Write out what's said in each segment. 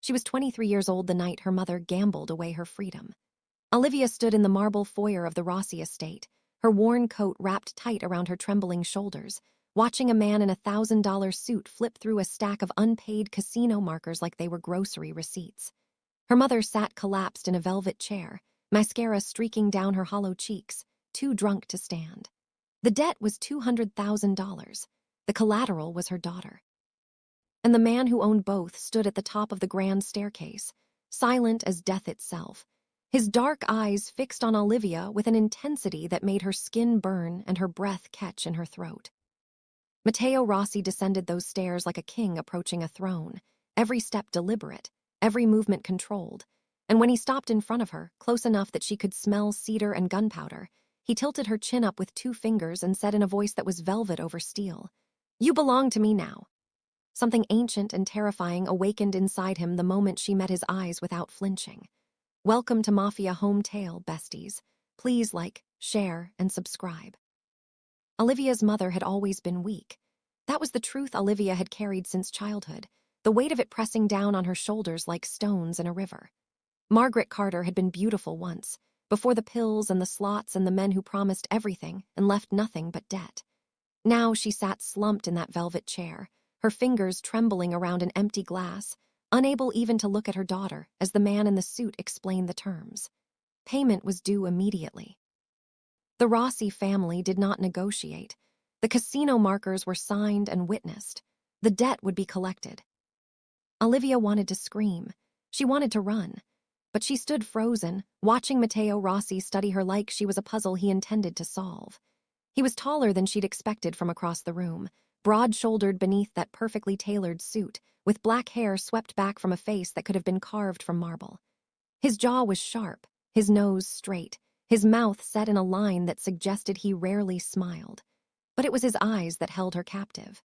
She was 23 years old the night her mother gambled away her freedom. Olivia stood in the marble foyer of the Rossi estate, her worn coat wrapped tight around her trembling shoulders, watching a man in a $1,000 suit flip through a stack of unpaid casino markers like they were grocery receipts. Her mother sat collapsed in a velvet chair, mascara streaking down her hollow cheeks, too drunk to stand. The debt was $200,000. The collateral was her daughter. And the man who owned both stood at the top of the grand staircase, silent as death itself, his dark eyes fixed on Olivia with an intensity that made her skin burn and her breath catch in her throat. Matteo Rossi descended those stairs like a king approaching a throne, every step deliberate, every movement controlled, and when he stopped in front of her, close enough that she could smell cedar and gunpowder, he tilted her chin up with 2 fingers and said in a voice that was velvet over steel, "You belong to me now." Something ancient and terrifying awakened inside him the moment she met his eyes without flinching. Welcome to Mafia Home Tale, besties. Please like, share, and subscribe. Olivia's mother had always been weak. That was the truth Olivia had carried since childhood, the weight of it pressing down on her shoulders like stones in a river. Margaret Carter had been beautiful once, before the pills and the slots and the men who promised everything and left nothing but debt. Now she sat slumped in that velvet chair, her fingers trembling around an empty glass, unable even to look at her daughter as the man in the suit explained the terms. Payment was due immediately. The Rossi family did not negotiate. The casino markers were signed and witnessed. The debt would be collected. Olivia wanted to scream. She wanted to run. But she stood frozen, watching Matteo Rossi study her like she was a puzzle he intended to solve. He was taller than she'd expected from across the room, broad-shouldered beneath that perfectly tailored suit, with black hair swept back from a face that could have been carved from marble. His jaw was sharp, his nose straight, his mouth set in a line that suggested he rarely smiled. But it was his eyes that held her captive.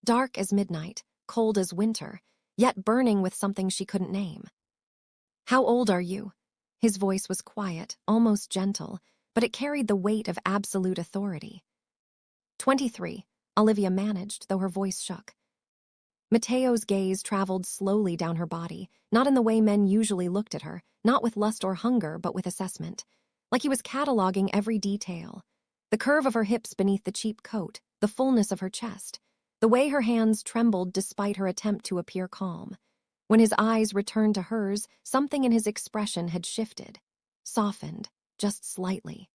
Dark as midnight, cold as winter, yet burning with something she couldn't name. "How old are you?" His voice was quiet, almost gentle, but it carried the weight of absolute authority. 23, Olivia managed, though her voice shook. Matteo's gaze traveled slowly down her body, not in the way men usually looked at her, not with lust or hunger, but with assessment. Like he was cataloging every detail. The curve of her hips beneath the cheap coat, the fullness of her chest, the way her hands trembled despite her attempt to appear calm. When his eyes returned to hers, something in his expression had shifted, softened, just slightly.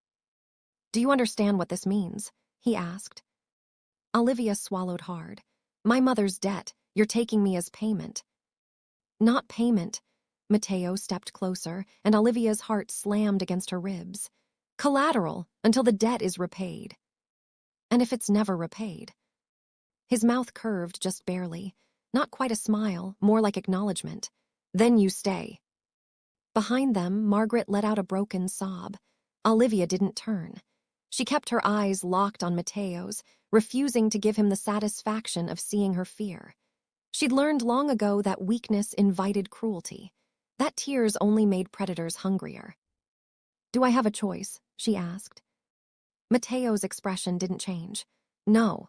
"Do you understand what this means?" he asked. Olivia swallowed hard. "My mother's debt. You're taking me as payment." "Not payment." Matteo stepped closer, and Olivia's heart slammed against her ribs. "Collateral, until the debt is repaid." "And if it's never repaid?" His mouth curved just barely. Not quite a smile, more like acknowledgement. "Then you stay." Behind them, Margaret let out a broken sob. Olivia didn't turn. She kept her eyes locked on Matteo's, refusing to give him the satisfaction of seeing her fear. She'd learned long ago that weakness invited cruelty, that tears only made predators hungrier. "Do I have a choice?" she asked. Matteo's expression didn't change. "No."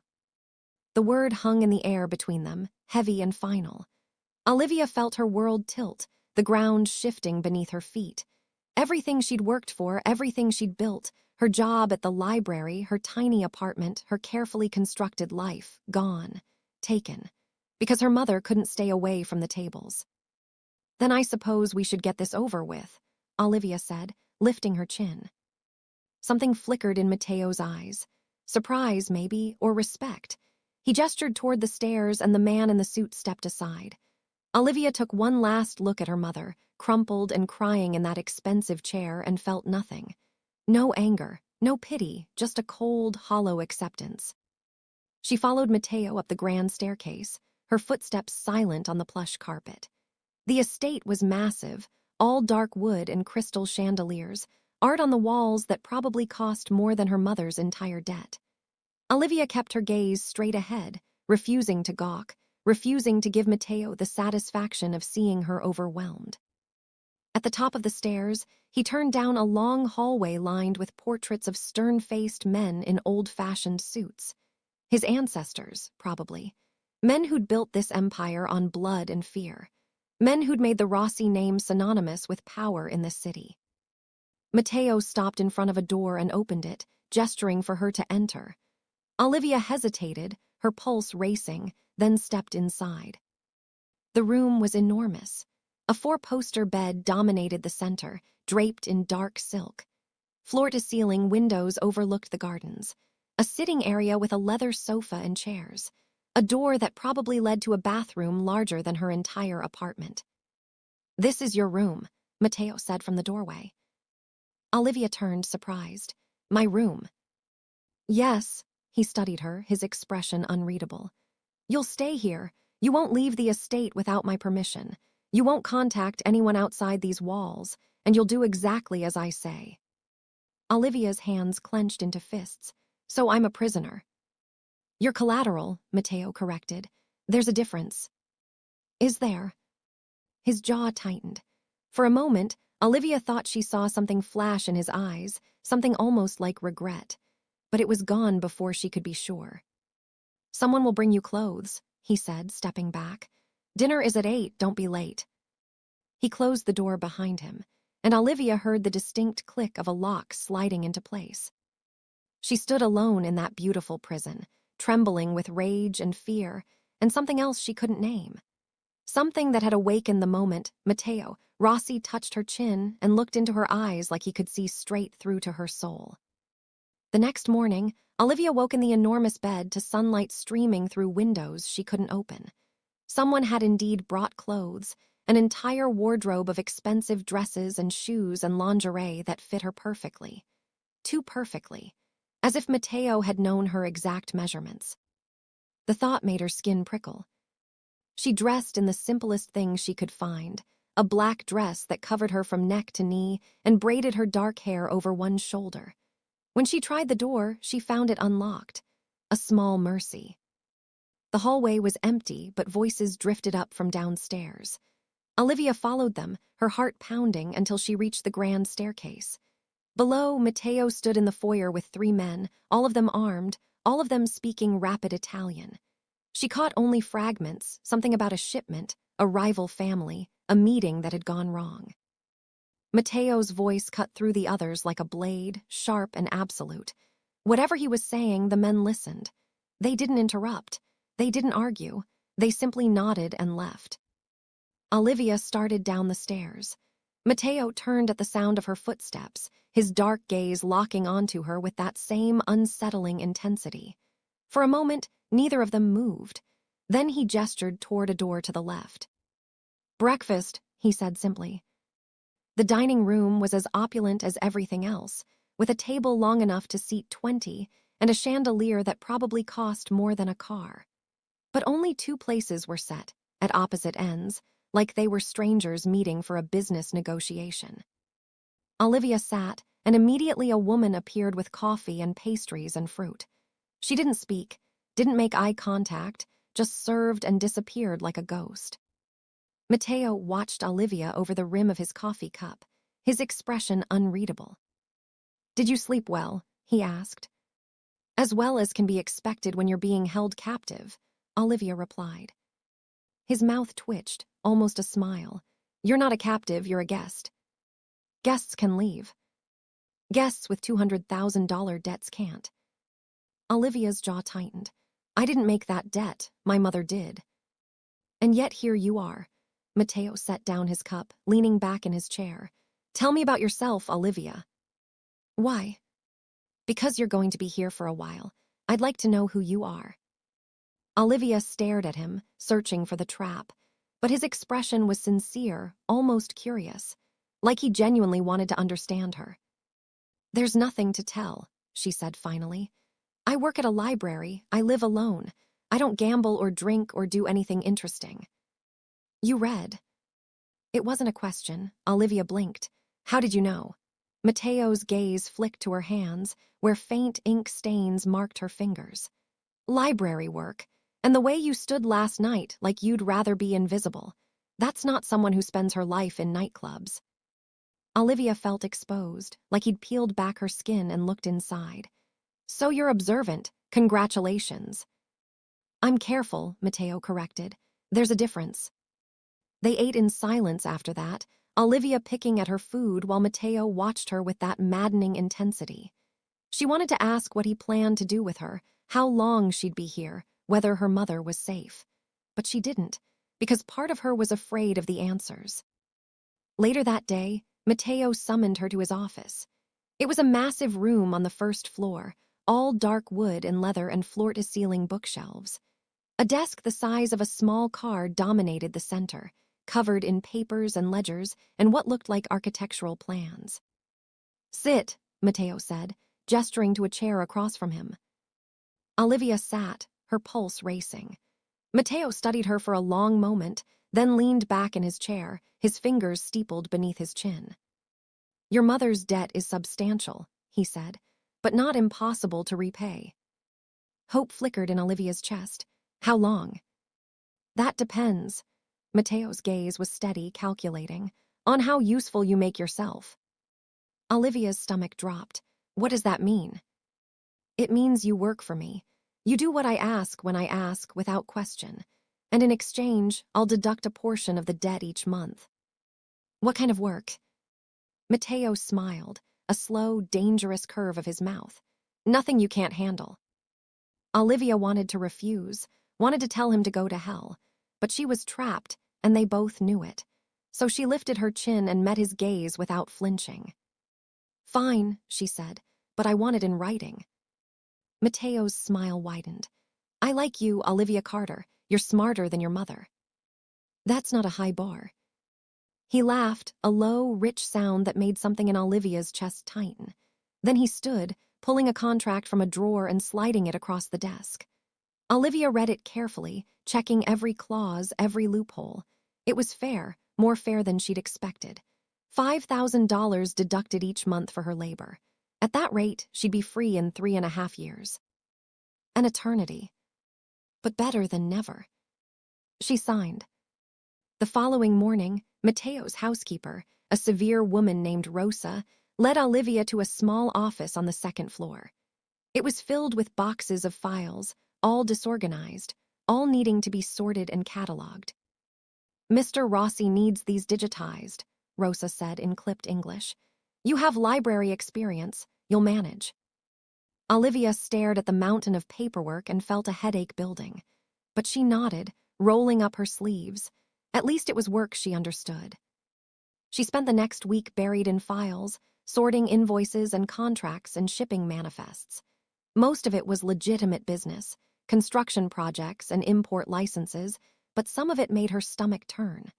The word hung in the air between them, heavy and final. Olivia felt her world tilt, the ground shifting beneath her feet. Everything she'd worked for, everything she'd built, her job at the library, her tiny apartment, her carefully constructed life, gone, taken, because her mother couldn't stay away from the tables. "Then I suppose we should get this over with," Olivia said, lifting her chin. Something flickered in Matteo's eyes. Surprise, maybe, or respect. He gestured toward the stairs, and the man in the suit stepped aside. Olivia took one last look at her mother, crumpled and crying in that expensive chair, and felt nothing. No anger, no pity, just a cold, hollow acceptance. She followed Matteo up the grand staircase, her footsteps silent on the plush carpet. The estate was massive, all dark wood and crystal chandeliers, art on the walls that probably cost more than her mother's entire debt. Olivia kept her gaze straight ahead, refusing to gawk, refusing to give Matteo the satisfaction of seeing her overwhelmed. At the top of the stairs, he turned down a long hallway lined with portraits of stern-faced men in old-fashioned suits. His ancestors, probably. Men who'd built this empire on blood and fear. Men who'd made the Rossi name synonymous with power in this city. Matteo stopped in front of a door and opened it, gesturing for her to enter. Olivia hesitated, her pulse racing, then stepped inside. The room was enormous. A four-poster bed dominated the center, draped in dark silk. Floor-to-ceiling windows overlooked the gardens. A sitting area with a leather sofa and chairs. A door that probably led to a bathroom larger than her entire apartment. "This is your room," Matteo said from the doorway. Olivia turned, surprised. "My room?" "Yes," he studied her, his expression unreadable. "You'll stay here. You won't leave the estate without my permission. You won't contact anyone outside these walls, and you'll do exactly as I say." Olivia's hands clenched into fists. "So I'm a prisoner." "You're collateral," Matteo corrected. "There's a difference." "Is there?" His jaw tightened. For a moment, Olivia thought she saw something flash in his eyes, something almost like regret. But it was gone before she could be sure. "Someone will bring you clothes," he said, stepping back. "Dinner is at 8, don't be late." He closed the door behind him, and Olivia heard the distinct click of a lock sliding into place. She stood alone in that beautiful prison, trembling with rage and fear, and something else she couldn't name. Something that had awakened the moment Matteo Rossi touched her chin and looked into her eyes like he could see straight through to her soul. The next morning, Olivia woke in the enormous bed to sunlight streaming through windows she couldn't open. Someone had indeed brought clothes, an entire wardrobe of expensive dresses and shoes and lingerie that fit her perfectly. Too perfectly. As if Matteo had known her exact measurements. The thought made her skin prickle. She dressed in the simplest things she could find, a black dress that covered her from neck to knee and braided her dark hair over one shoulder. When she tried the door, she found it unlocked. A small mercy. The hallway was empty, but voices drifted up from downstairs. Olivia followed them, her heart pounding until she reached the grand staircase. Below, Matteo stood in the foyer with 3 men, all of them armed, all of them speaking rapid Italian. She caught only fragments, something about a shipment, a rival family, a meeting that had gone wrong. Matteo's voice cut through the others like a blade, sharp and absolute. Whatever he was saying, the men listened. They didn't interrupt. They didn't argue. They simply nodded and left. Olivia started down the stairs. Matteo turned at the sound of her footsteps, his dark gaze locking onto her with that same unsettling intensity. For a moment, neither of them moved. Then he gestured toward a door to the left. "Breakfast," he said simply. The dining room was as opulent as everything else, with a table long enough to seat 20 and a chandelier that probably cost more than a car. But only 2 places were set, at opposite ends, like they were strangers meeting for a business negotiation. Olivia sat, and immediately a woman appeared with coffee and pastries and fruit. She didn't speak, didn't make eye contact, just served and disappeared like a ghost. Matteo watched Olivia over the rim of his coffee cup, his expression unreadable. "Did you sleep well?" he asked. "As well as can be expected when you're being held captive," Olivia replied. His mouth twitched, almost a smile. "You're not a captive, you're a guest. Guests can leave. Guests with $200,000 debts can't." Olivia's jaw tightened. "I didn't make that debt, my mother did." "And yet here you are." Matteo set down his cup, leaning back in his chair. "Tell me about yourself, Olivia." "Why?" "Because you're going to be here for a while. I'd like to know who you are." Olivia stared at him, searching for the trap, but his expression was sincere, almost curious, like he genuinely wanted to understand her. "There's nothing to tell," she said finally. "I work at a library, I live alone. I don't gamble or drink or do anything interesting." "You read." It wasn't a question. Olivia blinked. "How did you know?" Matteo's gaze flicked to her hands, where faint ink stains marked her fingers. "Library work. And the way you stood last night, like you'd rather be invisible. That's not someone who spends her life in nightclubs." Olivia felt exposed, like he'd peeled back her skin and looked inside. "So you're observant. Congratulations." "I'm careful," Matteo corrected. "There's a difference." They ate in silence after that, Olivia picking at her food while Matteo watched her with that maddening intensity. She wanted to ask what he planned to do with her, how long she'd be here, whether her mother was safe. But she didn't, because part of her was afraid of the answers. Later that day, Matteo summoned her to his office. It was a massive room on the first floor, all dark wood and leather and floor-to-ceiling bookshelves. A desk the size of a small car dominated the center, covered in papers and ledgers and what looked like architectural plans. "Sit," Matteo said, gesturing to a chair across from him. Olivia sat, her pulse racing. Matteo studied her for a long moment, then leaned back in his chair, his fingers steepled beneath his chin. "Your mother's debt is substantial," he said, "but not impossible to repay." Hope flickered in Olivia's chest. "How long?" "That depends." Matteo's gaze was steady, calculating. "On how useful you make yourself." Olivia's stomach dropped. "What does that mean?" "It means you work for me. You do what I ask when I ask, without question. And in exchange, I'll deduct a portion of the debt each month." "What kind of work?" Matteo smiled, a slow, dangerous curve of his mouth. "Nothing you can't handle." Olivia wanted to refuse, wanted to tell him to go to hell, but she was trapped, and they both knew it. So she lifted her chin and met his gaze without flinching. "Fine," she said, "but I want it in writing." Matteo's smile widened. "I like you, Olivia Carter. You're smarter than your mother." "That's not a high bar." He laughed, a low, rich sound that made something in Olivia's chest tighten. Then he stood, pulling a contract from a drawer and sliding it across the desk. Olivia read it carefully, checking every clause, every loophole. It was fair, more fair than she'd expected. $5,000 deducted each month for her labor. At that rate, she'd be free in 3.5 years. An eternity. But better than never. She signed. The following morning, Matteo's housekeeper, a severe woman named Rosa, led Olivia to a small office on the second floor. It was filled with boxes of files, all disorganized, all needing to be sorted and cataloged. "Mr. Rossi needs these digitized," Rosa said in clipped English. "You have library experience. You'll manage." Olivia stared at the mountain of paperwork and felt a headache building. But she nodded, rolling up her sleeves. At least it was work she understood. She spent the next week buried in files, sorting invoices and contracts and shipping manifests. Most of it was legitimate business, construction projects and import licenses, but some of it made her stomach turn.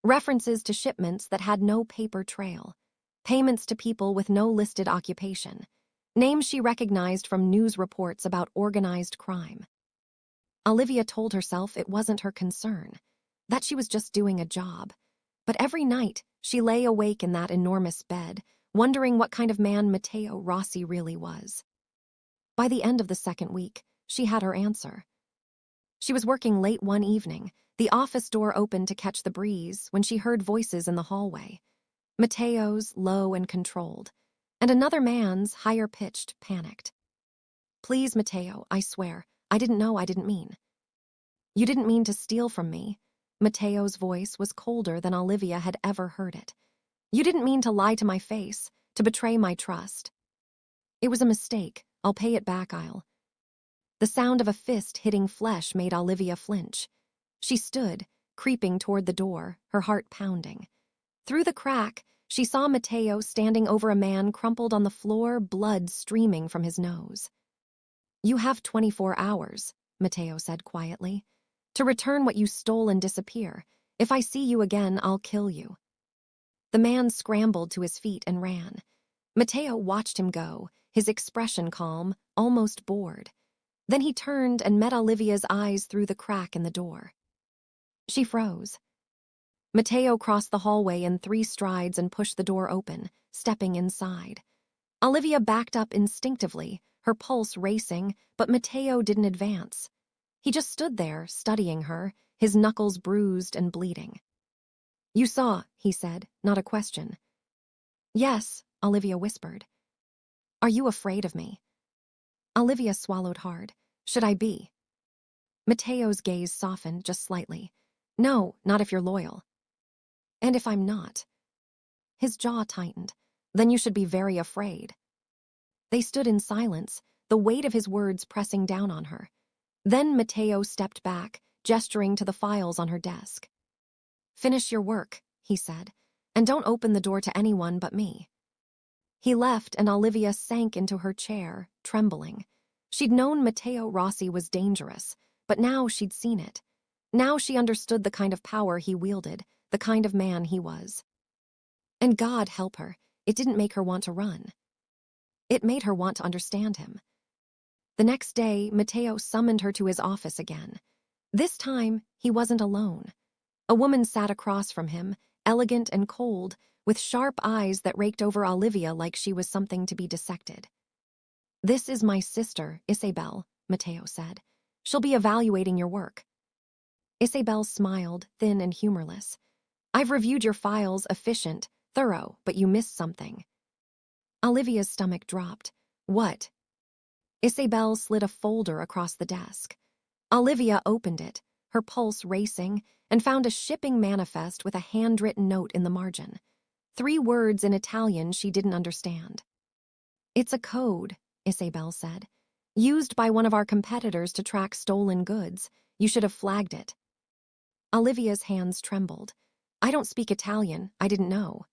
References to shipments that had no paper trail. Payments to people with no listed occupation. Names she recognized from news reports about organized crime. Olivia told herself it wasn't her concern, that she was just doing a job. But every night, she lay awake in that enormous bed, wondering what kind of man Matteo Rossi really was. By the end of the second week, she had her answer. She was working late one evening, the office door opened to catch the breeze when she heard voices in the hallway. Matteo's, low and controlled, and another man's, higher-pitched, panicked. "Please, Matteo, I swear, I didn't know, I didn't mean." "You didn't mean to steal from me." Matteo's voice was colder than Olivia had ever heard it. "You didn't mean to lie to my face, to betray my trust." "It was a mistake. I'll pay it back, The sound of a fist hitting flesh made Olivia flinch. She stood, creeping toward the door, her heart pounding. Through the crack, she saw Matteo standing over a man crumpled on the floor, blood streaming from his nose. "You have 24 hours, Matteo said quietly, "to return what you stole and disappear. If I see you again, I'll kill you." The man scrambled to his feet and ran. Matteo watched him go, his expression calm, almost bored. Then he turned and met Olivia's eyes through the crack in the door. She froze. Matteo crossed the hallway in 3 strides and pushed the door open, stepping inside. Olivia backed up instinctively, her pulse racing, but Matteo didn't advance. He just stood there, studying her, his knuckles bruised and bleeding. "You saw," he said, not a question. "Yes," Olivia whispered. "Are you afraid of me?" Olivia swallowed hard. "Should I be?" Matteo's gaze softened just slightly. "No, not if you're loyal." And if I'm not? His jaw tightened. Then you should be very afraid. They stood in silence, the weight of his words pressing down on her. Then Matteo stepped back, gesturing to the files on her desk. Finish your work, he said, and don't open the door to anyone but me. He left, and Olivia sank into her chair, trembling. She'd known Matteo Rossi was dangerous, but now she'd seen it. Now she understood the kind of power he wielded, the kind of man he was. And God help her, it didn't make her want to run. It made her want to understand him. The next day, Matteo summoned her to his office again. This time, he wasn't alone. A woman sat across from him, elegant and cold, with sharp eyes that raked over Olivia like she was something to be dissected. This is my sister, Isabel, Matteo said. She'll be evaluating your work. Isabel smiled, thin and humorless. I've reviewed your files, efficient, thorough, but you missed something. Olivia's stomach dropped. What? Isabel slid a folder across the desk. Olivia opened it, her pulse racing, and found a shipping manifest with a handwritten note in the margin. 3 words in Italian she didn't understand. It's a code, Isabel said. Used by one of our competitors to track stolen goods. You should have flagged it. Olivia's hands trembled. I don't speak Italian, I didn't know.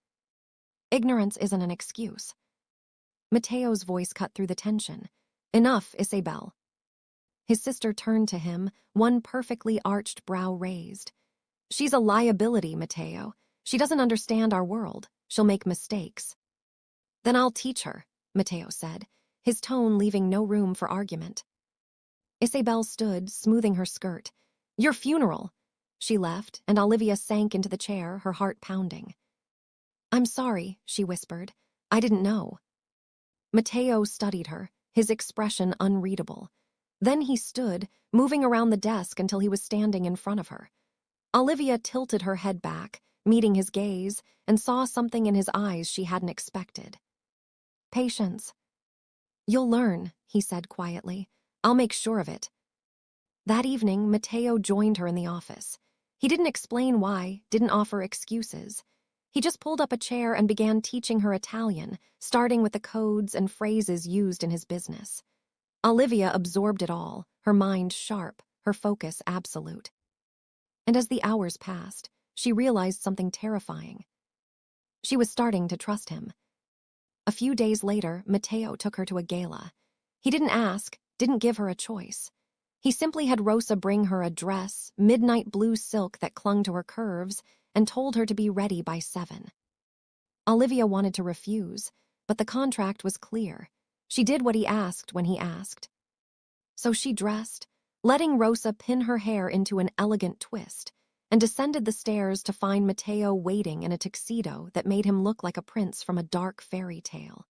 Ignorance isn't an excuse. Matteo's voice cut through the tension. Enough, Isabel. His sister turned to him, one perfectly arched brow raised. She's a liability, Matteo. She doesn't understand our world. She'll make mistakes. Then I'll teach her, Matteo said, his tone leaving no room for argument. Isabel stood, smoothing her skirt. Your funeral. She left, and Olivia sank into the chair, her heart pounding. I'm sorry, she whispered. I didn't know. Matteo studied her, his expression unreadable. Then he stood, moving around the desk until he was standing in front of her. Olivia tilted her head back, meeting his gaze, and saw something in his eyes she hadn't expected. Patience. You'll learn, he said quietly. I'll make sure of it. That evening, Matteo joined her in the office. He didn't explain why, didn't offer excuses. He just pulled up a chair and began teaching her Italian, starting with the codes and phrases used in his business. Olivia absorbed it all, her mind sharp, her focus absolute. And as the hours passed, she realized something terrifying. She was starting to trust him. A few days later, Matteo took her to a gala. He didn't ask, didn't give her a choice. He simply had Rosa bring her a dress, midnight blue silk that clung to her curves, and told her to be ready by 7. Olivia wanted to refuse, but the contract was clear. She did what he asked when he asked. So she dressed, letting Rosa pin her hair into an elegant twist, and descended the stairs to find Matteo waiting in a tuxedo that made him look like a prince from a dark fairy tale.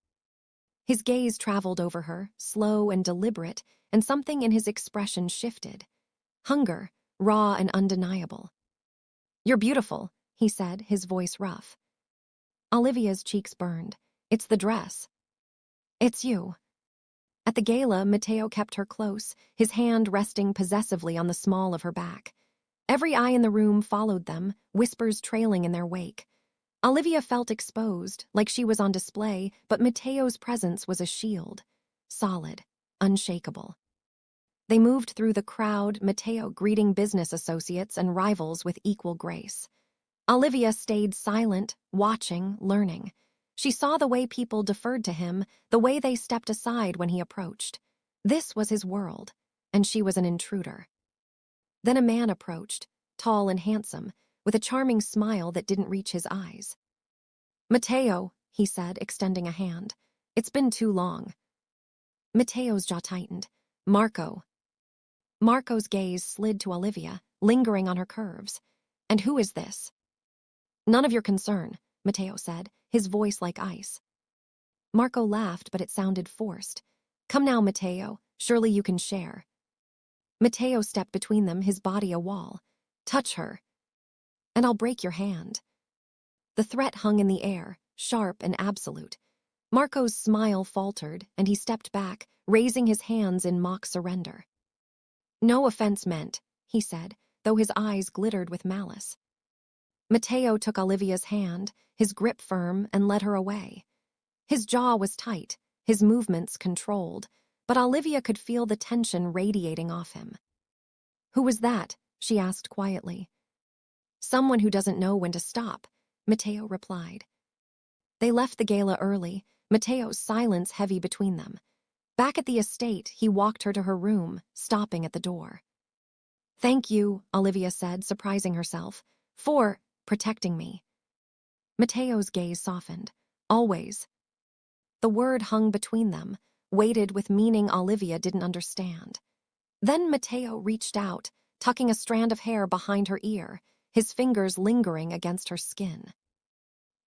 His gaze traveled over her, slow and deliberate, and something in his expression shifted. Hunger, raw and undeniable. You're beautiful, he said, his voice rough. Olivia's cheeks burned. It's the dress. It's you. At the gala, Matteo kept her close, his hand resting possessively on the small of her back. Every eye in the room followed them, whispers trailing in their wake. Olivia felt exposed, like she was on display, but Matteo's presence was a shield. Solid, unshakable. They moved through the crowd, Matteo greeting business associates and rivals with equal grace. Olivia stayed silent, watching, learning. She saw the way people deferred to him, the way they stepped aside when he approached. This was his world, and she was an intruder. Then a man approached, tall and handsome, with a charming smile that didn't reach his eyes. Matteo, he said, extending a hand. It's been too long. Matteo's jaw tightened. Marco. Marco's gaze slid to Olivia, lingering on her curves. And who is this? None of your concern, Matteo said, his voice like ice. Marco laughed, but it sounded forced. Come now, Matteo, surely you can share. Matteo stepped between them, his body a wall. Touch her, and I'll break your hand. The threat hung in the air, sharp and absolute. Marco's smile faltered, and he stepped back, raising his hands in mock surrender. No offense meant, he said, though his eyes glittered with malice. Matteo took Olivia's hand, his grip firm, and led her away. His jaw was tight, his movements controlled, but Olivia could feel the tension radiating off him. "Who was that?" she asked quietly. "Someone who doesn't know when to stop," Matteo replied. They left the gala early, Matteo's silence heavy between them. Back at the estate, he walked her to her room, stopping at the door. "Thank you," Olivia said, surprising herself, "for protecting me." Matteo's gaze softened. "Always." The word hung between them, weighted with meaning Olivia didn't understand. Then Matteo reached out, tucking a strand of hair behind her ear, his fingers lingering against her skin.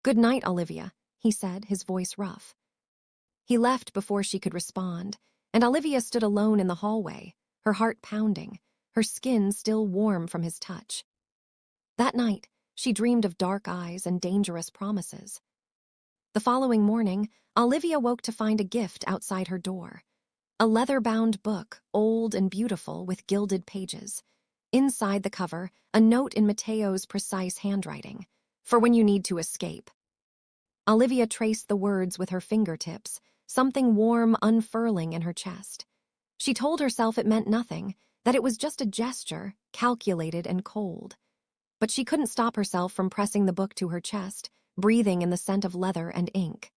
"Good night, Olivia," he said, his voice rough. He left before she could respond, and Olivia stood alone in the hallway, her heart pounding, her skin still warm from his touch. That night, she dreamed of dark eyes and dangerous promises. The following morning, Olivia woke to find a gift outside her door. A leather-bound book, old and beautiful, with gilded pages. Inside the cover, a note in Matteo's precise handwriting, "For when you need to escape." Olivia traced the words with her fingertips, something warm unfurling in her chest. She told herself it meant nothing, that it was just a gesture, calculated and cold. But she couldn't stop herself from pressing the book to her chest, breathing in the scent of leather and ink.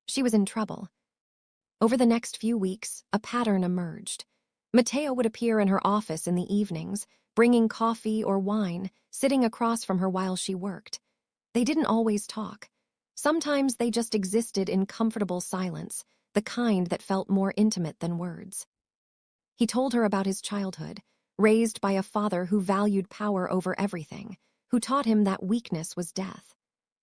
She was in trouble. Over the next few weeks, a pattern emerged. Matteo would appear in her office in the evenings, bringing coffee or wine, sitting across from her while she worked. They didn't always talk. Sometimes they just existed in comfortable silence, the kind that felt more intimate than words. He told her about his childhood, raised by a father who valued power over everything, who taught him that weakness was death.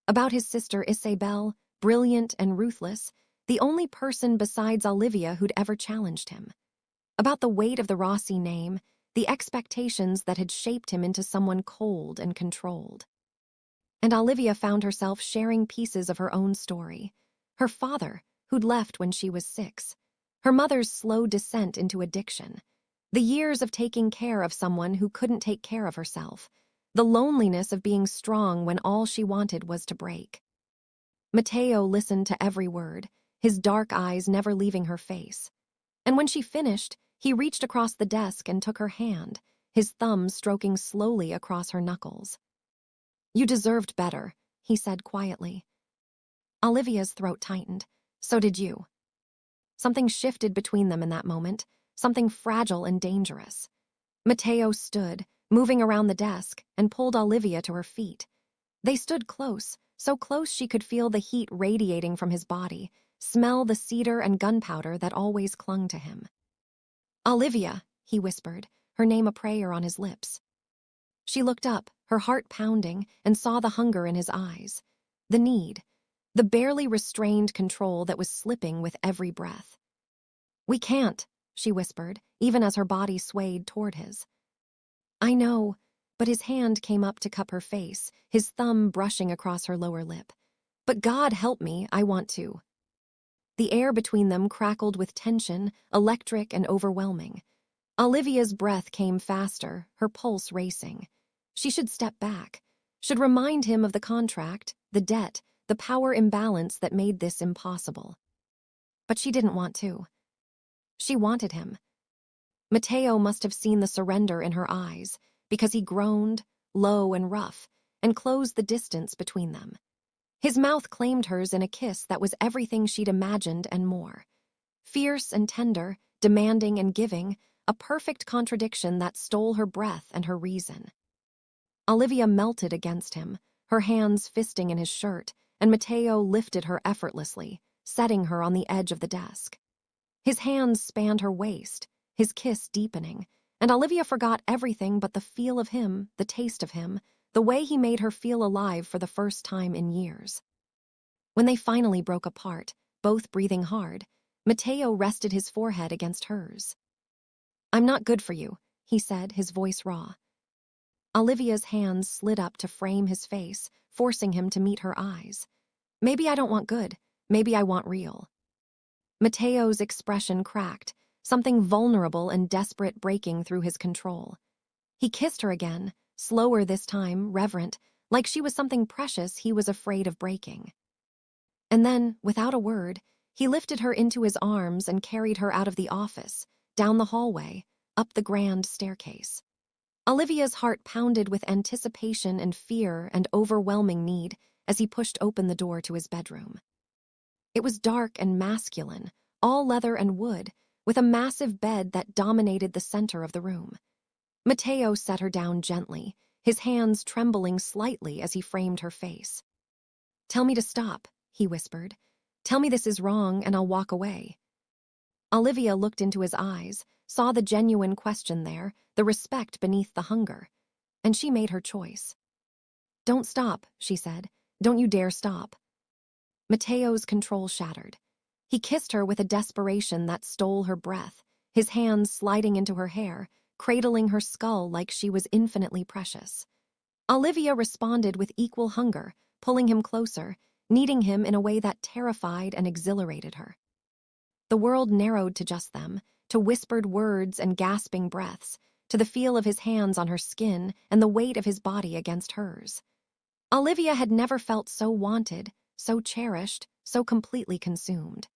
About his sister Isabel, brilliant and ruthless, the only person besides Olivia who'd ever challenged him. About the weight of the Rossi name, the expectations that had shaped him into someone cold and controlled. And Olivia found herself sharing pieces of her own story. Her father, who'd left when she was 6. Her mother's slow descent into addiction. The years of taking care of someone who couldn't take care of herself. The loneliness of being strong when all she wanted was to break. Matteo listened to every word, his dark eyes never leaving her face. And when she finished, he reached across the desk and took her hand, his thumb stroking slowly across her knuckles. "You deserved better," he said quietly. Olivia's throat tightened. So did you. Something shifted between them in that moment, something fragile and dangerous. Matteo stood, moving around the desk, and pulled Olivia to her feet. They stood close, so close she could feel the heat radiating from his body, smell the cedar and gunpowder that always clung to him. "Olivia," he whispered, her name a prayer on his lips. She looked up, her heart pounding, and saw the hunger in his eyes. The need. The barely restrained control that was slipping with every breath. "We can't," she whispered, even as her body swayed toward his. "I know," but his hand came up to cup her face, his thumb brushing across her lower lip. "But God help me, I want to." The air between them crackled with tension, electric and overwhelming. Olivia's breath came faster, her pulse racing. She should step back, should remind him of the contract, the debt, the power imbalance that made this impossible. But she didn't want to. She wanted him. Matteo must have seen the surrender in her eyes, because he groaned, low and rough, and closed the distance between them. His mouth claimed hers in a kiss that was everything she'd imagined and more. Fierce and tender, demanding and giving, a perfect contradiction that stole her breath and her reason. Olivia melted against him, her hands fisting in his shirt, and Matteo lifted her effortlessly, setting her on the edge of the desk. His hands spanned her waist, his kiss deepening, and Olivia forgot everything but the feel of him, the taste of him, the way he made her feel alive for the first time in years. When they finally broke apart, both breathing hard, Matteo rested his forehead against hers. "I'm not good for you," he said, his voice raw. Olivia's hands slid up to frame his face, forcing him to meet her eyes. "Maybe I don't want good. Maybe I want real." Matteo's expression cracked, something vulnerable and desperate breaking through his control. He kissed her again, slower this time, reverent, like she was something precious he was afraid of breaking. And then, without a word, he lifted her into his arms and carried her out of the office, down the hallway, up the grand staircase. Olivia's heart pounded with anticipation and fear and overwhelming need as he pushed open the door to his bedroom. It was dark and masculine, all leather and wood, with a massive bed that dominated the center of the room. Matteo set her down gently, his hands trembling slightly as he framed her face. "Tell me to stop," he whispered. "Tell me this is wrong and I'll walk away." Olivia looked into his eyes, saw the genuine question there, the respect beneath the hunger, and she made her choice. "Don't stop," she said. "Don't you dare stop." Matteo's control shattered. He kissed her with a desperation that stole her breath, his hands sliding into her hair, cradling her skull like she was infinitely precious. Olivia responded with equal hunger, pulling him closer, needing him in a way that terrified and exhilarated her. The world narrowed to just them, to whispered words and gasping breaths, to the feel of his hands on her skin and the weight of his body against hers. Olivia had never felt so wanted, so cherished, so completely consumed.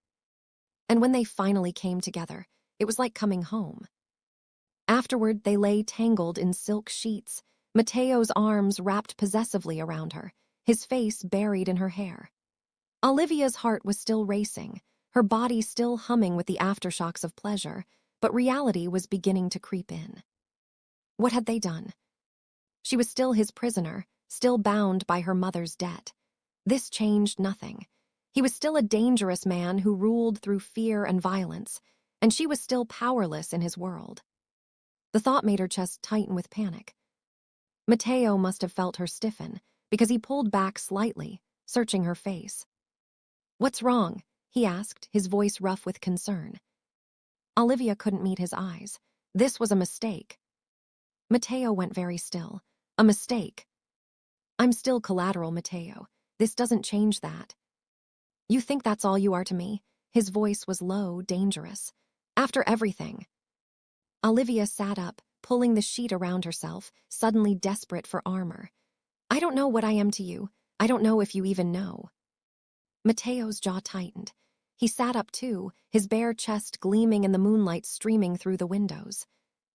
And when they finally came together, it was like coming home. Afterward, they lay tangled in silk sheets, Matteo's arms wrapped possessively around her, his face buried in her hair. Olivia's heart was still racing, her body still humming with the aftershocks of pleasure, but reality was beginning to creep in. What had they done? She was still his prisoner, still bound by her mother's debt. This changed nothing. He was still a dangerous man who ruled through fear and violence, and she was still powerless in his world. The thought made her chest tighten with panic. Matteo must have felt her stiffen, because he pulled back slightly, searching her face. "What's wrong?" he asked, his voice rough with concern. Olivia couldn't meet his eyes. This was a mistake. Matteo went very still. "A mistake." "I'm still collateral, Matteo. This doesn't change that." "You think that's all you are to me?" His voice was low, dangerous. "After everything." Olivia sat up, pulling the sheet around herself, suddenly desperate for armor. "I don't know what I am to you. I don't know if you even know." Matteo's jaw tightened. He sat up too, his bare chest gleaming in the moonlight streaming through the windows.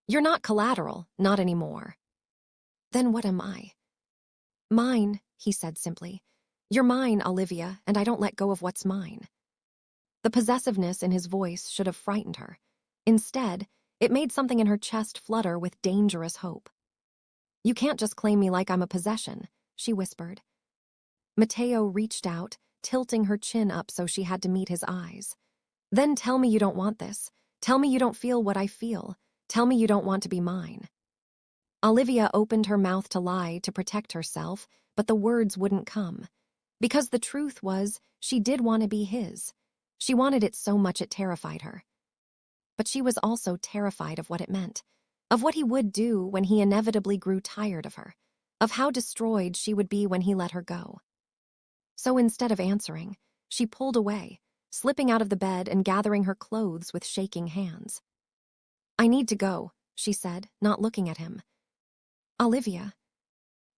"You're not collateral, not anymore." "Then what am I?" "Mine," he said simply. "You're mine, Olivia, and I don't let go of what's mine." The possessiveness in his voice should have frightened her. Instead, it made something in her chest flutter with dangerous hope. "You can't just claim me like I'm a possession," she whispered. Matteo reached out, tilting her chin up so she had to meet his eyes. "Then tell me you don't want this. Tell me you don't feel what I feel. Tell me you don't want to be mine." Olivia opened her mouth to lie, to protect herself, but the words wouldn't come. Because the truth was, she did want to be his. She wanted it so much it terrified her. But she was also terrified of what it meant, of what he would do when he inevitably grew tired of her, of how destroyed she would be when he let her go. So instead of answering, she pulled away, slipping out of the bed and gathering her clothes with shaking hands. "I need to go," she said, not looking at him. "Olivia."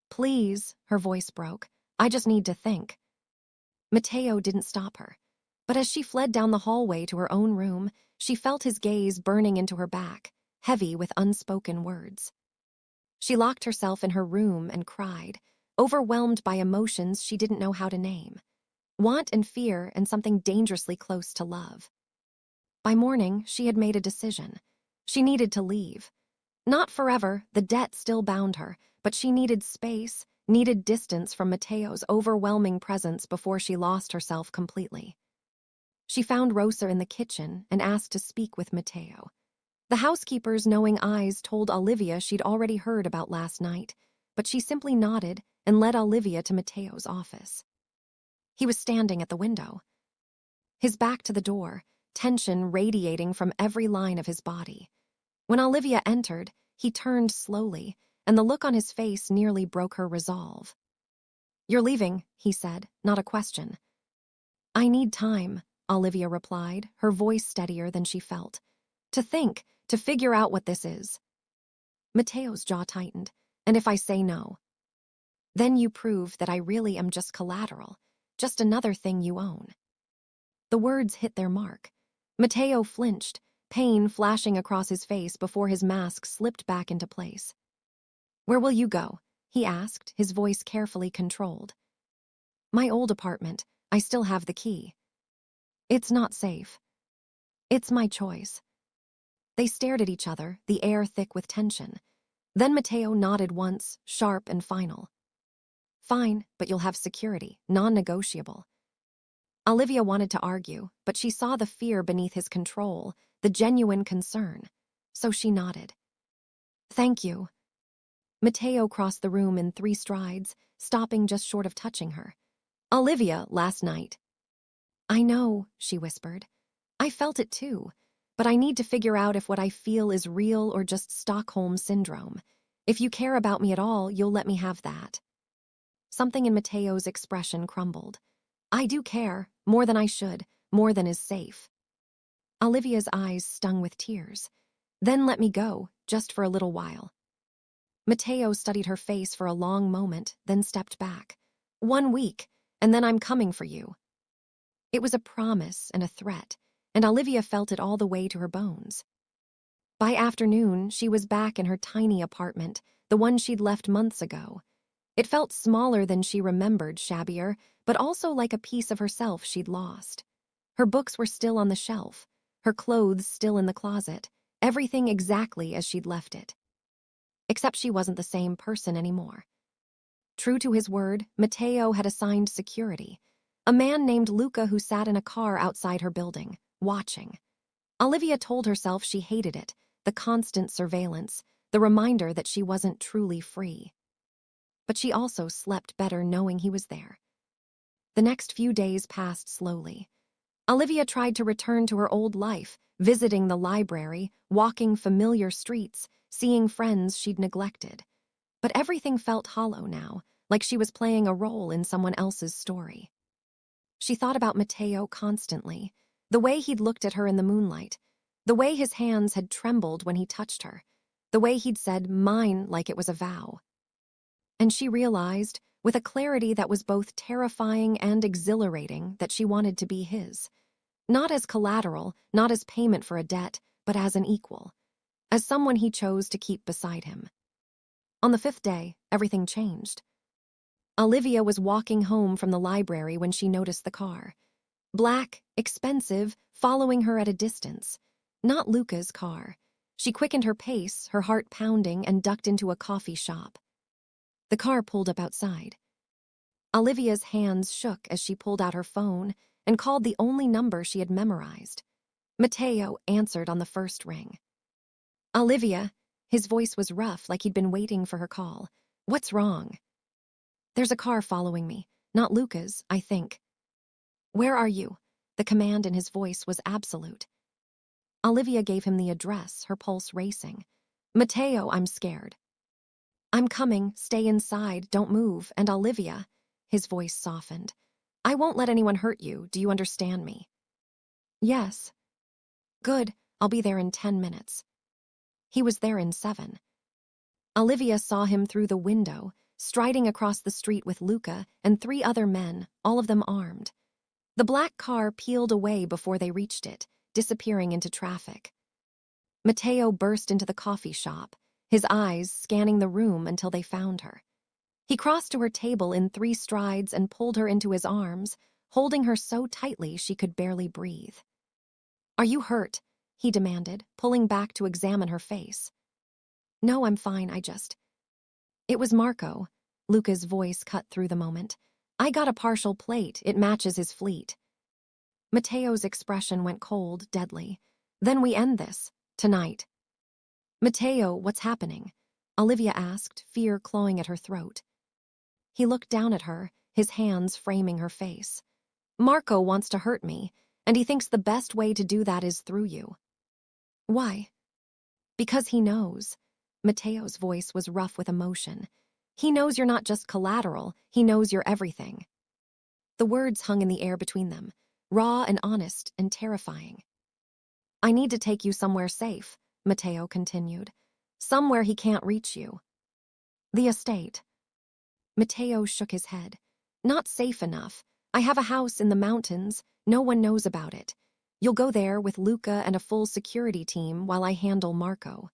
"Please," her voice broke. "I just need to think." Matteo didn't stop her, but as she fled down the hallway to her own room, she felt his gaze burning into her back, heavy with unspoken words. She locked herself in her room and cried, overwhelmed by emotions she didn't know how to name. Want and fear and something dangerously close to love. By morning, she had made a decision. She needed to leave. Not forever, the debt still bound her, but she needed space, needed distance from Matteo's overwhelming presence before she lost herself completely. She found Rosa in the kitchen and asked to speak with Matteo. The housekeeper's knowing eyes told Olivia she'd already heard about last night, but she simply nodded and led Olivia to Matteo's office. He was standing at the window, his back to the door, tension radiating from every line of his body. When Olivia entered, he turned slowly, and the look on his face nearly broke her resolve. "You're leaving," he said, not a question. "I need time," Olivia replied, her voice steadier than she felt. "To think, to figure out what this is." Matteo's jaw tightened. "And if I say no?" Then you prove that I really am just collateral, just another thing you own." The words hit their mark. Matteo flinched, pain flashing across his face before his mask slipped back into place. "Where will you go?" he asked, his voice carefully controlled. "My old apartment. I still have the key." "It's not safe." "It's my choice." They stared at each other, the air thick with tension. Then Matteo nodded once, sharp and final. "Fine, but you'll have security, non-negotiable." Olivia wanted to argue, but she saw the fear beneath his control, the genuine concern. So she nodded. "Thank you." Matteo crossed the room in 3 strides, stopping just short of touching her. "Olivia, last night." "I know," she whispered. "I felt it too, but I need to figure out if what I feel is real or just Stockholm Syndrome. If you care about me at all, you'll let me have that." Something in Matteo's expression crumbled. "I do care, more than I should, more than is safe." Olivia's eyes stung with tears. "Then let me go, just for a little while." Matteo studied her face for a long moment, then stepped back. "1 week, and then I'm coming for you." It was a promise and a threat, and Olivia felt it all the way to her bones. By afternoon, she was back in her tiny apartment, the one she'd left months ago. It felt smaller than she remembered, shabbier, but also like a piece of herself she'd lost. Her books were still on the shelf, her clothes still in the closet, everything exactly as she'd left it. Except she wasn't the same person anymore. True to his word, Matteo had assigned security. A man named Luca who sat in a car outside her building, watching. Olivia told herself she hated it, the constant surveillance, the reminder that she wasn't truly free. But she also slept better knowing he was there. The next few days passed slowly. Olivia tried to return to her old life, visiting the library, walking familiar streets, seeing friends she'd neglected. But everything felt hollow now, like she was playing a role in someone else's story. She thought about Matteo constantly, the way he'd looked at her in the moonlight, the way his hands had trembled when he touched her, the way he'd said "mine" like it was a vow. And she realized, with a clarity that was both terrifying and exhilarating, that she wanted to be his. Not as collateral, not as payment for a debt, but as an equal. As someone he chose to keep beside him. On the 5th day, everything changed. Olivia was walking home from the library when she noticed the car. Black, expensive, following her at a distance. Not Luca's car. She quickened her pace, her heart pounding, and ducked into a coffee shop. The car pulled up outside. Olivia's hands shook as she pulled out her phone and called the only number she had memorized. Matteo answered on the first ring. "Olivia," his voice was rough, like he'd been waiting for her call. "What's wrong?" "There's a car following me. Not Luca's, I think." "Where are you?" The command in his voice was absolute. Olivia gave him the address, her pulse racing. "Matteo, I'm scared." "I'm coming, stay inside, don't move, and Olivia," his voice softened. "I won't let anyone hurt you, do you understand me?" "Yes." "Good, I'll be there in 10 minutes." He was there in 7. Olivia saw him through the window, striding across the street with Luca and 3 other men, all of them armed. The black car peeled away before they reached it, disappearing into traffic. Matteo burst into the coffee shop, his eyes scanning the room until they found her. He crossed to her table in 3 strides and pulled her into his arms, holding her so tightly she could barely breathe. "Are you hurt?" he demanded, pulling back to examine her face. "No, I'm fine, It was Marco." Luca's voice cut through the moment. "I got a partial plate, it matches his fleet." Matteo's expression went cold, deadly. "Then we end this, tonight." "Matteo, what's happening?" Olivia asked, fear clawing at her throat. He looked down at her, his hands framing her face. "Marco wants to hurt me, and he thinks the best way to do that is through you." "Why?" "Because he knows." Matteo's voice was rough with emotion. "He knows you're not just collateral, he knows you're everything." The words hung in the air between them, raw and honest and terrifying. "I need to take you somewhere safe," Matteo continued. "Somewhere he can't reach you." "The estate." Matteo shook his head. Not safe enough. I have a house in the mountains. No one knows about it. You'll go there with Luca and a full security team while I handle Marco.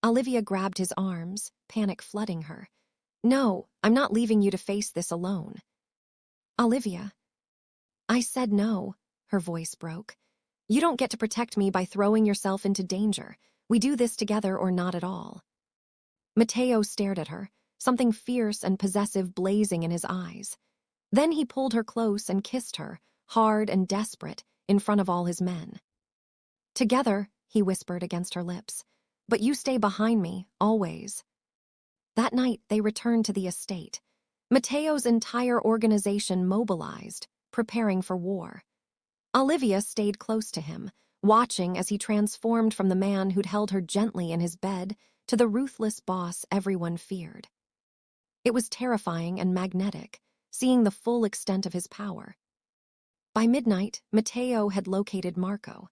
Olivia grabbed his arms, panic flooding her. No, I'm not leaving you to face this alone. Olivia. I said no, her voice broke. You don't get to protect me by throwing yourself into danger. We do this together or not at all. Matteo stared at her, something fierce and possessive blazing in his eyes. Then he pulled her close and kissed her, hard and desperate, in front of all his men. Together, he whispered against her lips. But you stay behind me, always. That night, they returned to the estate. Matteo's entire organization mobilized, preparing for war. Olivia stayed close to him, watching as he transformed from the man who'd held her gently in his bed to the ruthless boss everyone feared. It was terrifying and magnetic, seeing the full extent of his power. By midnight, Matteo had located Marco.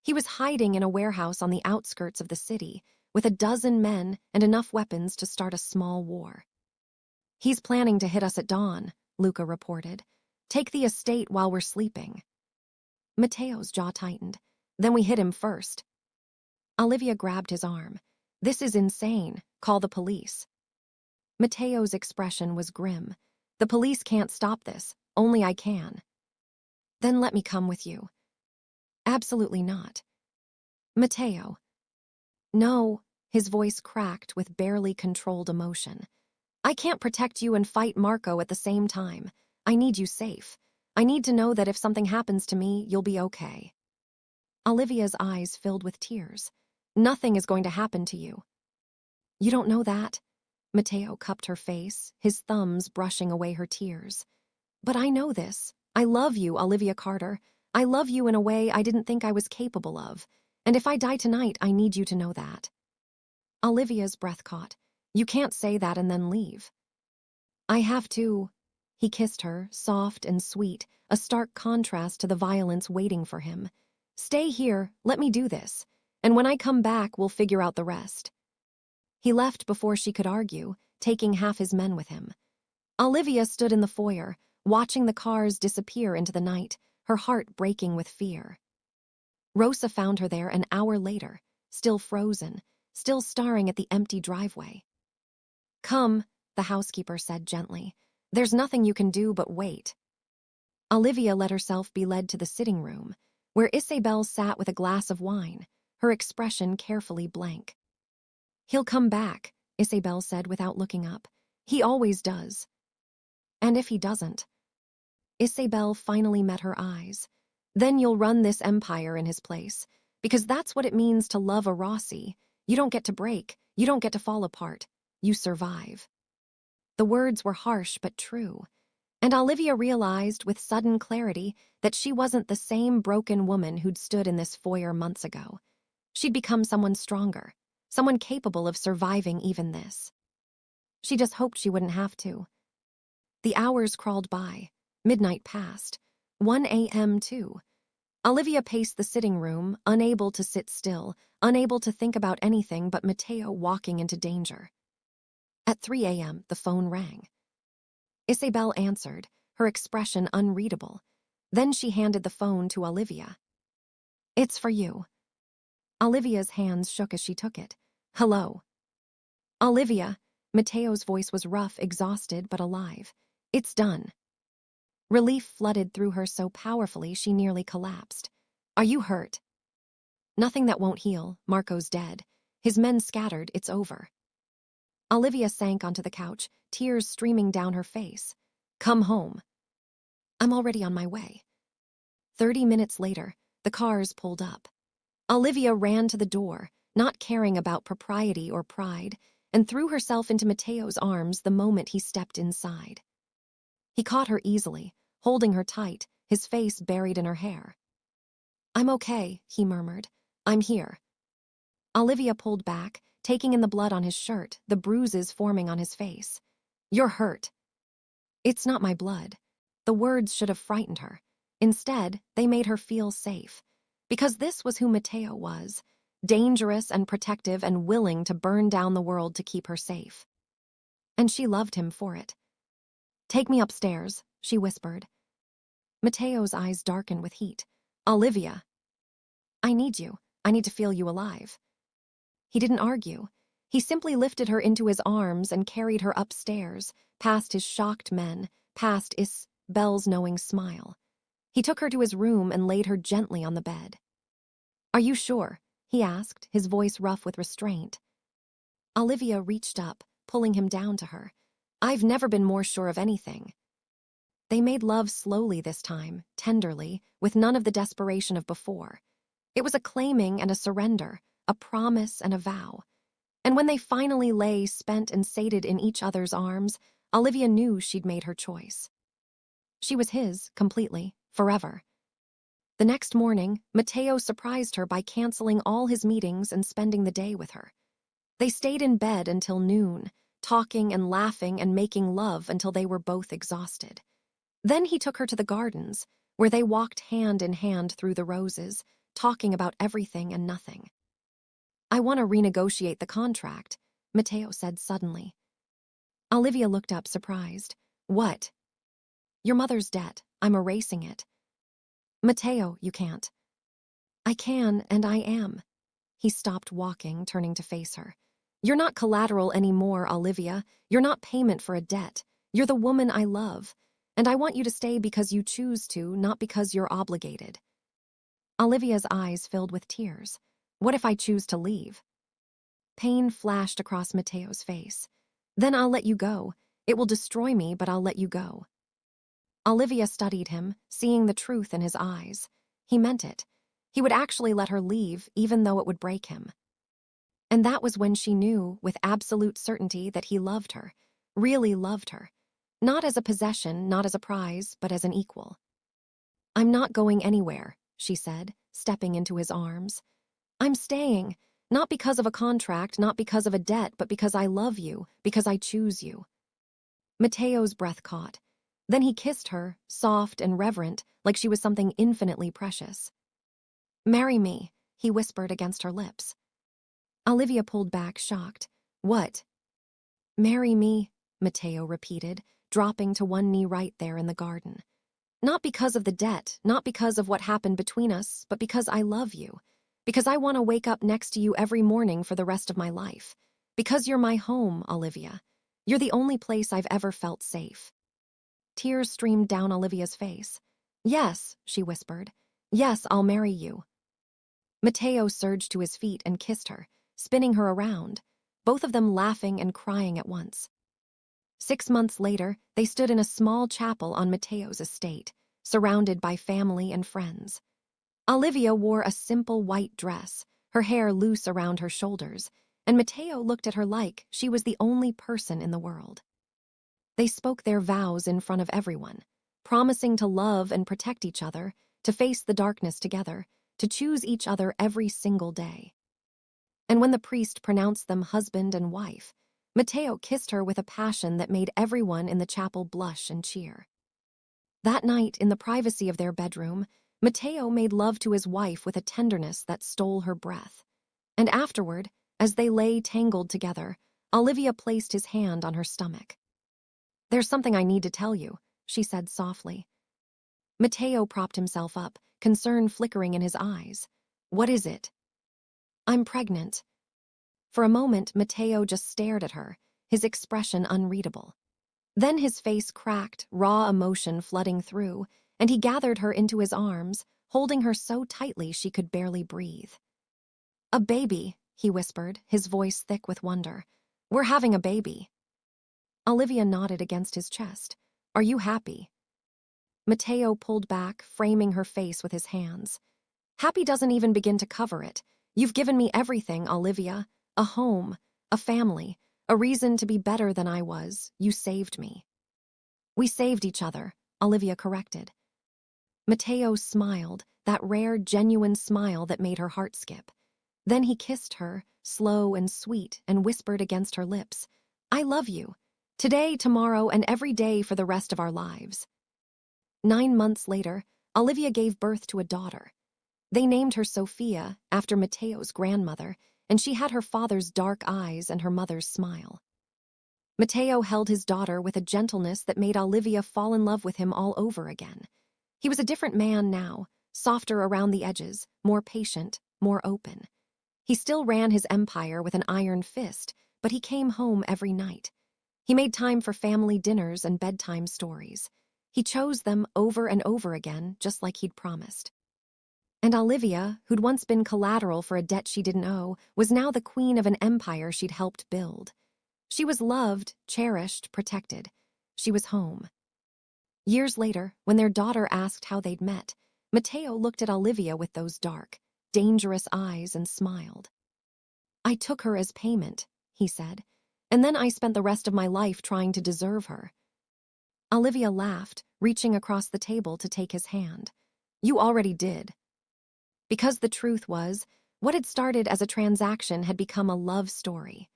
He was hiding in a warehouse on the outskirts of the city, with a dozen men and enough weapons to start a small war. He's planning to hit us at dawn, Luca reported. Take the estate while we're sleeping. Matteo's jaw tightened. Then we hit him first. Olivia grabbed his arm. This is insane. Call the police. Matteo's expression was grim. The police can't stop this. Only I can. Then let me come with you. Absolutely not. Matteo. No, his voice cracked with barely controlled emotion. I can't protect you and fight Marco at the same time. I need you safe. I need to know that if something happens to me, you'll be okay. Olivia's eyes filled with tears. Nothing is going to happen to you. You don't know that? Matteo cupped her face, his thumbs brushing away her tears. But I know this. I love you, Olivia Carter. I love you in a way I didn't think I was capable of. And if I die tonight, I need you to know that. Olivia's breath caught. You can't say that and then leave. I have to. He kissed her, soft and sweet, a stark contrast to the violence waiting for him. Stay here, let me do this. And when I come back, we'll figure out the rest. He left before she could argue, taking half his men with him. Olivia stood in the foyer, watching the cars disappear into the night, her heart breaking with fear. Rosa found her there an hour later, still frozen, still staring at the empty driveway. Come, the housekeeper said gently. There's nothing you can do but wait. Olivia let herself be led to the sitting room, where Isabel sat with a glass of wine, her expression carefully blank. He'll come back, Isabel said without looking up. He always does. And if he doesn't? Isabel finally met her eyes. Then you'll run this empire in his place, because that's what it means to love a Rossi. You don't get to break, you don't get to fall apart, you survive. The words were harsh but true, and Olivia realized with sudden clarity that she wasn't the same broken woman who'd stood in this foyer months ago. She'd become someone stronger, someone capable of surviving even this. She just hoped she wouldn't have to. The hours crawled by. Midnight passed. 1 a.m. too. Olivia paced the sitting room, unable to sit still, unable to think about anything but Matteo walking into danger. At 3 a.m., the phone rang. Isabel answered, her expression unreadable. Then she handed the phone to Olivia. It's for you. Olivia's hands shook as she took it. Hello. Olivia, Matteo's voice was rough, exhausted, but alive. It's done. Relief flooded through her so powerfully she nearly collapsed. Are you hurt? Nothing that won't heal. Marco's dead. His men scattered. It's over. Olivia sank onto the couch, tears streaming down her face. Come home. I'm already on my way. 30 minutes later, the cars pulled up. Olivia ran to the door, not caring about propriety or pride, and threw herself into Matteo's arms the moment he stepped inside. He caught her easily, holding her tight, his face buried in her hair. I'm okay, he murmured. I'm here. Olivia pulled back, taking in the blood on his shirt, the bruises forming on his face. You're hurt. It's not my blood. The words should have frightened her. Instead, they made her feel safe. Because this was who Matteo was, dangerous and protective and willing to burn down the world to keep her safe. And she loved him for it. "Take me upstairs," she whispered. Matteo's eyes darkened with heat. "Olivia, I need you. I need to feel you alive." He didn't argue. He simply lifted her into his arms and carried her upstairs, past his shocked men, past Isabel's knowing smile. He took her to his room and laid her gently on the bed. "Are you sure?" he asked, his voice rough with restraint. Olivia reached up, pulling him down to her. "I've never been more sure of anything." They made love slowly this time, tenderly, with none of the desperation of before. It was a claiming and a surrender, a promise and a vow. And when they finally lay spent and sated in each other's arms, Olivia knew she'd made her choice. She was his, completely, forever. The next morning, Matteo surprised her by canceling all his meetings and spending the day with her. They stayed in bed until noon, talking and laughing and making love until they were both exhausted. Then he took her to the gardens, where they walked hand in hand through the roses, talking about everything and nothing. "I want to renegotiate the contract," Matteo said suddenly. Olivia looked up, surprised. "What?" "Your mother's debt. I'm erasing it." "Matteo, you can't." "I can, and I am." He stopped walking, turning to face her. "You're not collateral anymore, Olivia. You're not payment for a debt. You're the woman I love. And I want you to stay because you choose to, not because you're obligated." Olivia's eyes filled with tears. "What if I choose to leave?" Pain flashed across Matteo's face. "Then I'll let you go. It will destroy me, but I'll let you go." Olivia studied him, seeing the truth in his eyes. He meant it. He would actually let her leave, even though it would break him. And that was when she knew, with absolute certainty, that he loved her, really loved her. Not as a possession, not as a prize, but as an equal. "I'm not going anywhere," she said, stepping into his arms. "I'm staying, not because of a contract, not because of a debt, but because I love you, because I choose you." Matteo's breath caught. Then he kissed her, soft and reverent, like she was something infinitely precious. "Marry me," he whispered against her lips. Olivia pulled back, shocked. "What?" "Marry me," Matteo repeated, dropping to one knee right there in the garden. "Not because of the debt, not because of what happened between us, but because I love you. Because I want to wake up next to you every morning for the rest of my life. Because you're my home, Olivia. You're the only place I've ever felt safe." Tears streamed down Olivia's face. "Yes," she whispered. "Yes, I'll marry you." Matteo surged to his feet and kissed her, spinning her around, both of them laughing and crying at once. 6 months later, they stood in a small chapel on Matteo's estate, surrounded by family and friends. Olivia wore a simple white dress, her hair loose around her shoulders, and Matteo looked at her like she was the only person in the world. They spoke their vows in front of everyone, promising to love and protect each other, to face the darkness together, to choose each other every single day. And when the priest pronounced them husband and wife, Matteo kissed her with a passion that made everyone in the chapel blush and cheer. That night, in the privacy of their bedroom, Matteo made love to his wife with a tenderness that stole her breath. And afterward, as they lay tangled together, Olivia placed his hand on her stomach. "There's something I need to tell you," she said softly. Matteo propped himself up, concern flickering in his eyes. "What is it?" "I'm pregnant." For a moment, Matteo just stared at her, his expression unreadable. Then his face cracked, raw emotion flooding through, and he gathered her into his arms, holding her so tightly she could barely breathe. "A baby," he whispered, his voice thick with wonder. "We're having a baby." Olivia nodded against his chest. "Are you happy?" Matteo pulled back, framing her face with his hands. "Happy doesn't even begin to cover it. You've given me everything, Olivia. A home, a family, a reason to be better than I was. You saved me." "We saved each other," Olivia corrected. Matteo smiled, that rare, genuine smile that made her heart skip. Then he kissed her, slow and sweet, and whispered against her lips, "I love you. Today, tomorrow, and every day for the rest of our lives." 9 months later, Olivia gave birth to a daughter. They named her Sophia, after Matteo's grandmother, and she had her father's dark eyes and her mother's smile. Matteo held his daughter with a gentleness that made Olivia fall in love with him all over again. He was a different man now, softer around the edges, more patient, more open. He still ran his empire with an iron fist, but he came home every night. He made time for family dinners and bedtime stories. He chose them over and over again, just like he'd promised. And Olivia, who'd once been collateral for a debt she didn't owe, was now the queen of an empire she'd helped build. She was loved, cherished, protected. She was home. Years later, when their daughter asked how they'd met, Matteo looked at Olivia with those dark, dangerous eyes and smiled. "I took her as payment," he said, "and then I spent the rest of my life trying to deserve her." Olivia laughed, reaching across the table to take his hand. "You already did." Because the truth was, what had started as a transaction had become a love story.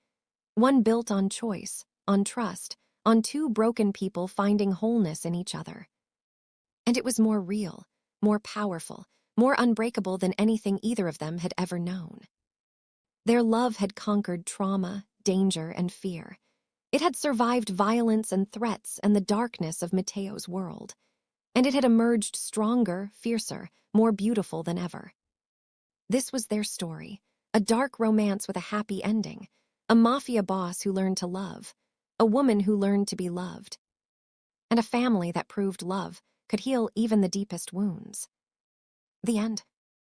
One built on choice, on trust, on two broken people finding wholeness in each other. And it was more real, more powerful, more unbreakable than anything either of them had ever known. Their love had conquered trauma, danger, and fear. It had survived violence and threats and the darkness of Matteo's world. And it had emerged stronger, fiercer, more beautiful than ever. This was their story, a dark romance with a happy ending, a mafia boss who learned to love, a woman who learned to be loved, and a family that proved love could heal even the deepest wounds. The end.